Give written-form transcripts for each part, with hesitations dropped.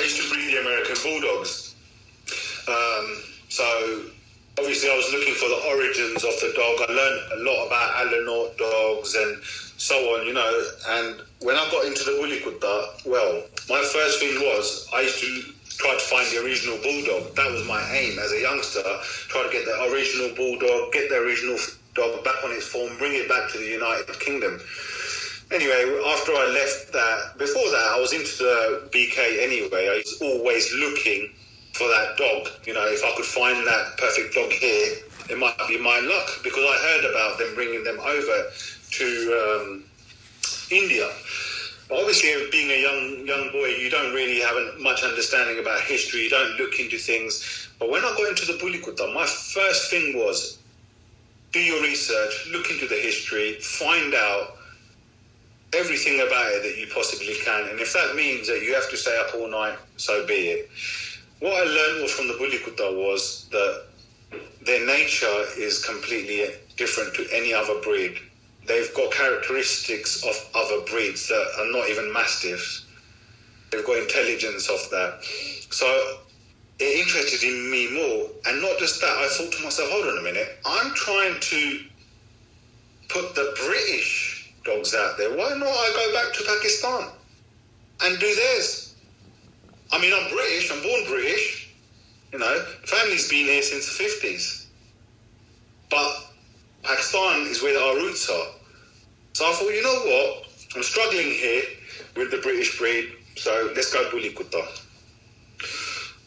used to breed the American Bulldogs. So obviously I was looking for the origins of the dog. I learned a lot about Alenort dogs and so on, and when I got into the Uli Kutta, well, my first thing was I used to try to find the original Bulldog. That was my aim as a youngster, try to get the original Bulldog, get the original dog back on its form, bring it back to the United Kingdom. Anyway, after I left that, before that, I was into the BK anyway. I was always looking for that dog. If I could find that perfect dog here, it might be my luck, because I heard about them bringing them over to India. But obviously, being a young boy, you don't really have much understanding about history. You don't look into things. But when I got into the Uli Kutta, my first thing was do your research, look into the history, find out everything about it that you possibly can. And if that means that you have to stay up all night, so be it. What I learned from the Uli Kutta was that their nature is completely different to any other breed. They've got characteristics of other breeds that are not even mastiffs. They've got intelligence of that. So it interested in me more. And not just that, I thought to myself, hold on a minute, I'm trying to put the British dogs out there. Why not I go back to Pakistan and do theirs? I mean, I'm British, I'm born British. Family's been here since the 50s. But Pakistan is where our roots are. So I thought, you know what? I'm struggling here with the British breed, so let's go Uli Kutta.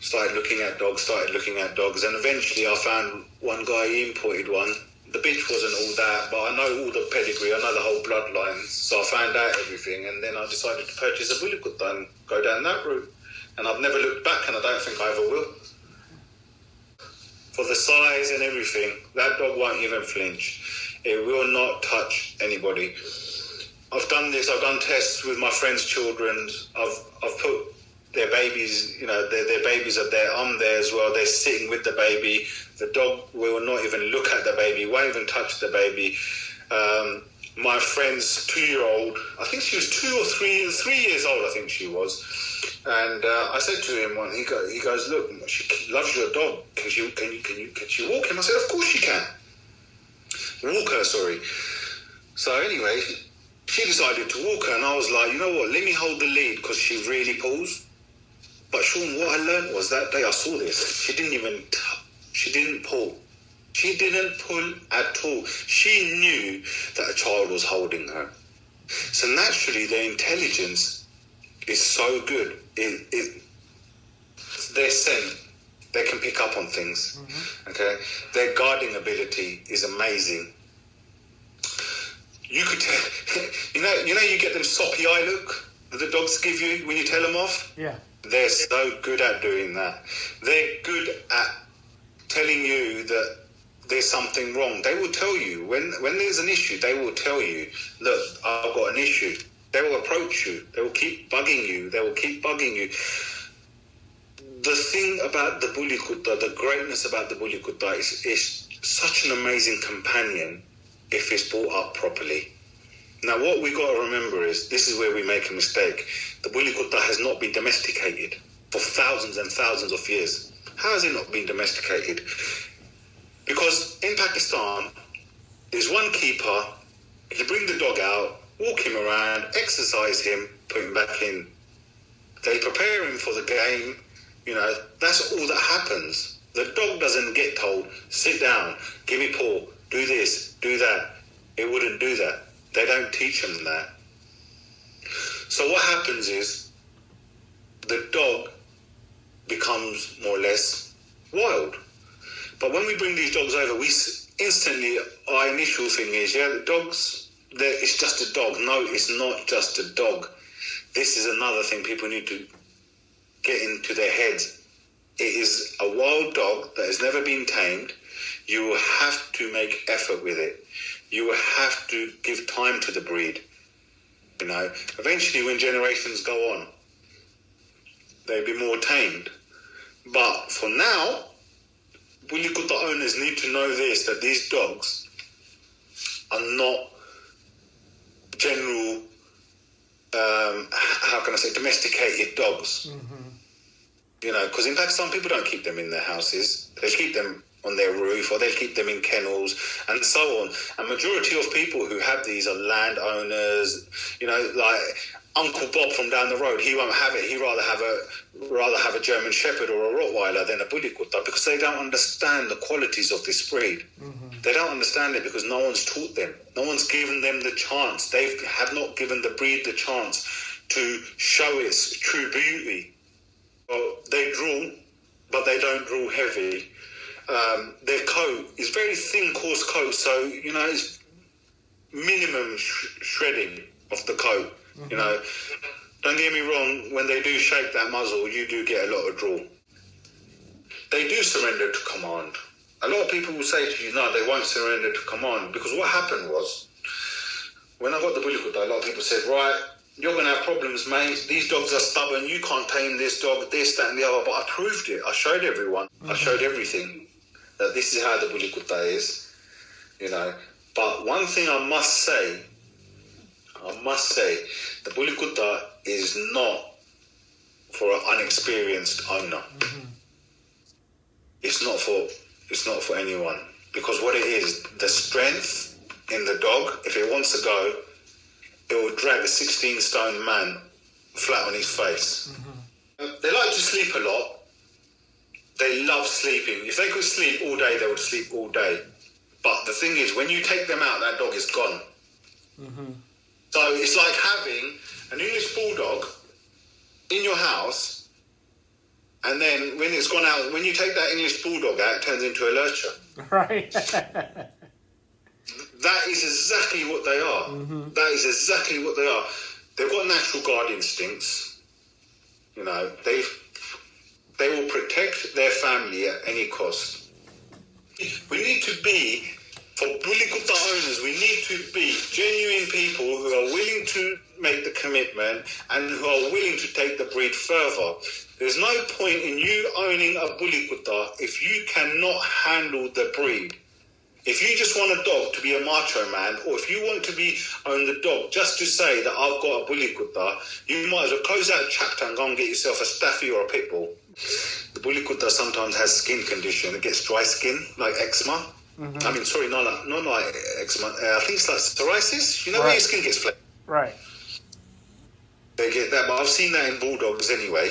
Started looking at dogs, and eventually I found one guy, he imported one. The bitch wasn't all that, but I know all the pedigree, I know the whole bloodline, so I found out everything, and then I decided to purchase a Uli Kutta and go down that route. And I've never looked back, and I don't think I ever will. For the size and everything, that dog won't even flinch. It will not touch anybody. I've done tests with my friends' children. I've put their babies, their babies are there. I'm there as well. They're sitting with the baby. The dog will not even look at the baby, won't even touch the baby. My friend's 2-year-old, I think she was 2 or 3 years old, I think she was. And I said to him, he goes, look, she loves your dog. Can she walk him? I said, of course she can. Walk her, sorry. So anyway, she decided to walk her, and I was like, you know what, let me hold the lead, because she really pulls. But Sean, what I learned was that day I saw this, she didn't pull. She didn't pull at all. She knew that a child was holding her. So naturally, their intelligence is so good. Their scent, they can pick up on things. Mm-hmm. Okay, their guarding ability is amazing. You could tell, you get them soppy eye look that the dogs give you when you tell them off. Yeah, they're so good at doing that. They're good at telling you that there's something wrong. They will tell you when there's an issue. They will tell you, look, I've got an issue. They will approach you. They will keep bugging you. The thing about the Uli Kutta, the greatness about the Uli Kutta is such an amazing companion if it's brought up properly. Now, what we got to remember is, this is where we make a mistake. The Uli Kutta has not been domesticated for thousands and thousands of years. How has it not been domesticated? Because in Pakistan, there's one keeper. You bring the dog out, walk him around, exercise him, put him back in. They prepare him for the game. That's all that happens. The dog doesn't get told, sit down, give me paw, do this, do that. It wouldn't do that. They don't teach them that. So what happens is the dog becomes more or less wild. But when we bring these dogs over, we instantly, our initial thing is, the dogs, it's just a dog. No, it's not just a dog. This is another thing people need to get into their heads. It is a wild dog that has never been tamed. You will have to make effort with it. You will have to give time to the breed. Eventually when generations go on, they'll be more tamed. But for now, Uli Kutta owners need to know this, that these dogs are not general, domesticated dogs. Mm-hmm. You know, because in Pakistan, people don't keep them in their houses. They keep them on their roof, or they keep them in kennels, and so on. And majority of people who have these are landowners. You know, like Uncle Bob from down the road, he won't have it. He'd rather have a German Shepherd or a Rottweiler than a Bully Kutta, because they don't understand the qualities of this breed. Mm-hmm. They don't understand it because no one's taught them. No one's given them the chance. They have not given the breed the chance to show its true beauty. Well, they drool, but they don't drool heavy. Their coat is very thin, coarse coat, so, you know, it's minimum shredding of the coat. Mm-hmm. You know, don't get me wrong, when they do shake that muzzle, you do get a lot of drool. They do surrender to command. A lot of people will say to you, no, they won't surrender to command, because what happened was, when I got the Bully Kutta, a lot of people said, right, you're going to have problems, mate. These dogs are stubborn. You can't tame this dog, this, that, and the other. But I proved it. I showed everyone. Mm-hmm. I showed everything that this is how the Bully Kutta is, you know. But one thing I must say, the Bully Kutta is not for an unexperienced owner. Mm-hmm. It's not for anyone, because what it is, the strength in the dog, if it wants to go, it will drag a 16-stone man flat on his face. Mm-hmm. They like to sleep a lot. They love sleeping. If they could sleep all day, they would sleep all day. But the thing is, when you take them out, that dog is gone. Mm-hmm. So it's like having an English bulldog in your house, and then when it's gone out, when you take that English bulldog out, it turns into a lurcher. Right. That is exactly what they are. Mm-hmm. That is exactly what they are. They've got natural guard instincts. You know, they will protect their family at any cost. We need to be, for Bully Kutta owners, we need to be genuine people who are willing to make the commitment and who are willing to take the breed further. There's no point in you owning a Bully Kutta if you cannot handle the breed. If you just want a dog to be a macho man, or if you want to own the dog just to say that I've got a Bully Kutta, you might as well close that chapter and go and get yourself a Staffy or a Pit Bull. The Bully Kutta sometimes has skin condition. It gets dry skin, like eczema. Mm-hmm. I mean, sorry, not like eczema. I think it's like psoriasis. You know, where your skin gets flaky. Right. They get that, but I've seen that in bulldogs anyway.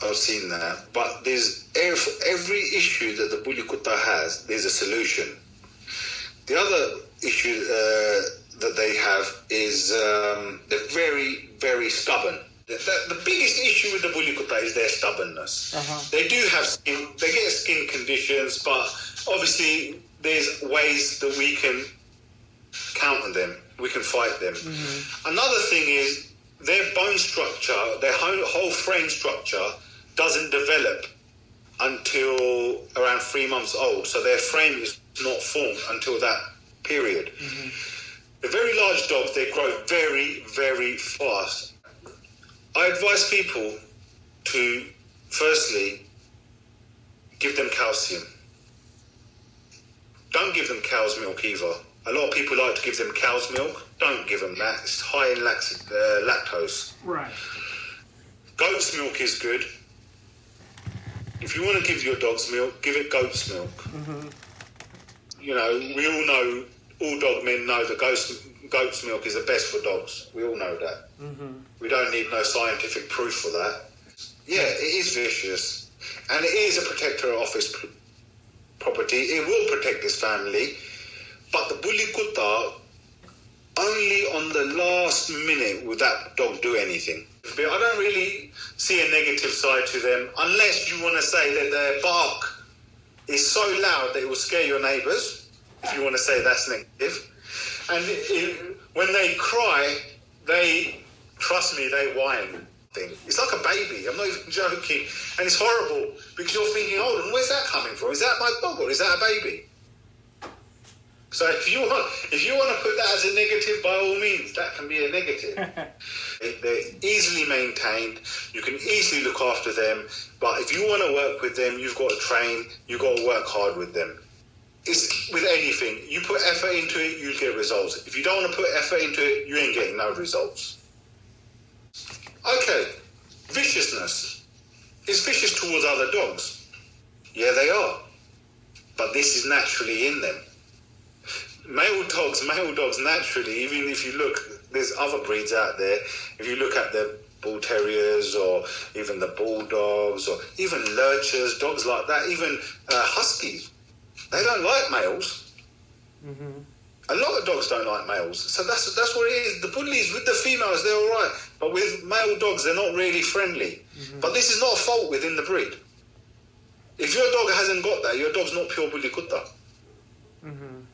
I've seen that. But there's every issue that the Bully Kutta has, there's a solution. The other issue that they have is they're very, very stubborn. The biggest issue with the Bully Kutta is their stubbornness. Uh-huh. They do have they get skin conditions, but obviously there's ways that we can counter them. We can fight them. Mm-hmm. Another thing is their bone structure, their whole frame structure doesn't develop until around 3 months old. So their frame is not formed until that period. Mm-hmm. The very large dogs, they grow very, very fast. I advise people to, firstly, give them calcium. Don't give them cow's milk either. A lot of people like to give them cow's milk. Don't give them that. It's high in lactose. Right. Goat's milk is good. If you want to give your dog's milk, give it goat's milk. Mm-hmm. You know, we all know, all dog men know that goat's milk is the best for dogs. We all know that. Mm-hmm. We don't need no scientific proof for that. Yeah, it is vicious. And it is a protector of office property. It will protect his family. But the Bully Kutta, only on the last minute will that dog do anything. But I don't really see a negative side to them, unless you want to say that their bark is so loud that it will scare your neighbours, if you want to say that's negative. And when they cry, trust me, they whine. It's like a baby. I'm not even joking. And it's horrible, because you're thinking, hold on, where's that coming from? Is that my dog or is that a baby? So if you want to put that as a negative, by all means, that can be a negative. They're easily maintained. You can easily look after them. But if you want to work with them, you've got to train. You've got to work hard with them. It's with anything. You put effort into it, you get results. If you don't want to put effort into it, you ain't getting no results. Okay, viciousness. is vicious towards other dogs. Yeah, they are. But this is naturally in them. Male dogs naturally, even if you look, there's other breeds out there. If you look at the bull terriers or even the bulldogs or even lurchers, dogs like that, even huskies, they don't like males. Mm-hmm. A lot of dogs don't like males. So that's what it is. The bullies, with the females, they're all right. But with male dogs, they're not really friendly. Mm-hmm. But this is not a fault within the breed. If your dog hasn't got that, your dog's not pure bully Kutta. Mm-hmm.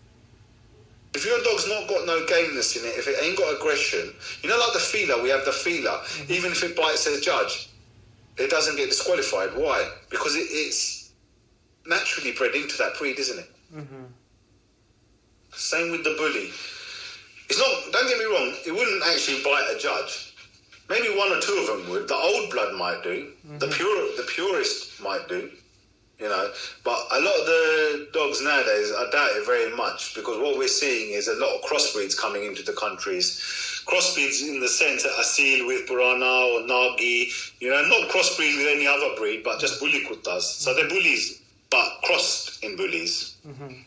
If your dog's not got no gameness in it, if it ain't got aggression, you know, like the feeler, we have the feeler. Mm-hmm. Even if it bites a judge, it doesn't get disqualified. Why? Because it's naturally bred into that breed, isn't it? Mm-hmm. Same with the bully. It's not, don't get me wrong, it wouldn't actually bite a judge. Maybe one or two of them would. The old blood might do. Mm-hmm. The purest might do. You know, but a lot of the dogs nowadays, I doubt it very much, because what we're seeing is a lot of crossbreeds coming into the countries. Crossbreeds in the sense that Asil with Burana or Nagi, you know, not crossbreed with any other breed, but just bully Kuttas. So they're bullies, but crossed in bullies. Mm-hmm.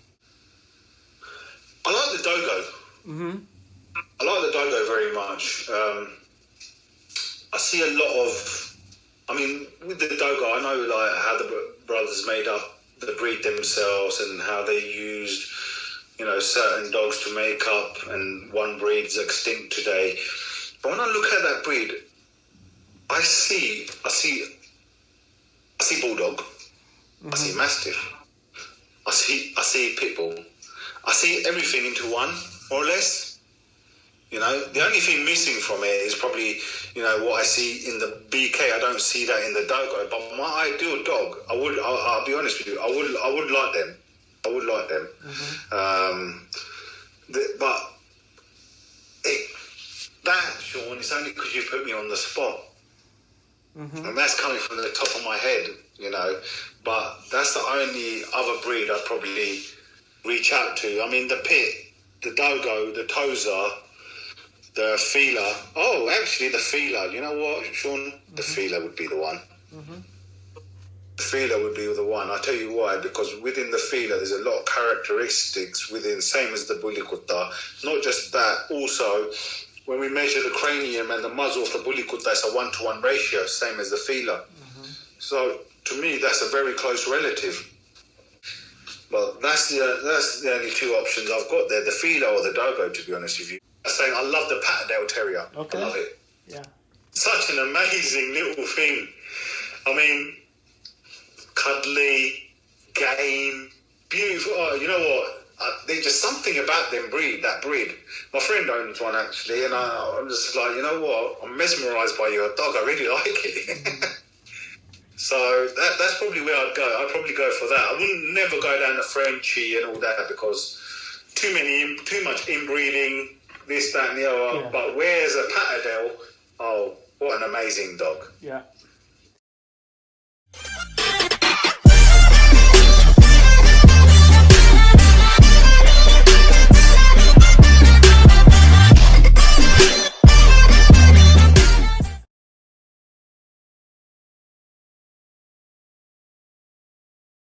I like the dogo. Mm-hmm. I like the dogo very much. I see a lot of, I mean, with the dogo, I know like how the brothers made up the breed themselves and how they used, you know, certain dogs to make up, and one breed's extinct today. But when I look at that breed, I see bulldog, mm-hmm. I see mastiff, I see pit bull, I see everything into one, more or less. You know, the only thing missing from it is probably, you know, what I see in the BK. I don't see that in the dogo. But my ideal dog, I'll be honest with you, I would like them. I would like them. Mm-hmm. That, Sean, it's only because you put me on the spot. Mm-hmm. And that's coming from the top of my head, you know. But that's the only other breed I'd probably reach out to. I mean, the pit, the dogo, the tozer, the feeler. Oh, actually, the feeler. You know what, Sean? Mm-hmm. The feeler would be the one. Mm-hmm. The feeler would be the one. I'll tell you why. Because within the feeler, there's a lot of characteristics within, same as the bully Kutta. Not just that. Also, when we measure the cranium and the muzzle of the bully Kutta, it's a 1-to-1 ratio, same as the feeler. Mm-hmm. So, to me, that's a very close relative. But that's the only two options I've got there, the feeler or the dogo, to be honest with you. I'm saying I love the Patterdale Terrier. Okay. I love it. Yeah. Such an amazing little thing. I mean, cuddly, game, beautiful. Oh, you know what? There's just something about that breed. My friend owns one, actually, and I'm just like, you know what? I'm mesmerised by your dog. I really like it. So that's probably where I'd go. I'd probably go for that. I wouldn't never go down the Frenchie and all that, because too much inbreeding, this, that, and the other. Yeah. But where's a Patterdale? Oh, what an amazing dog. Yeah.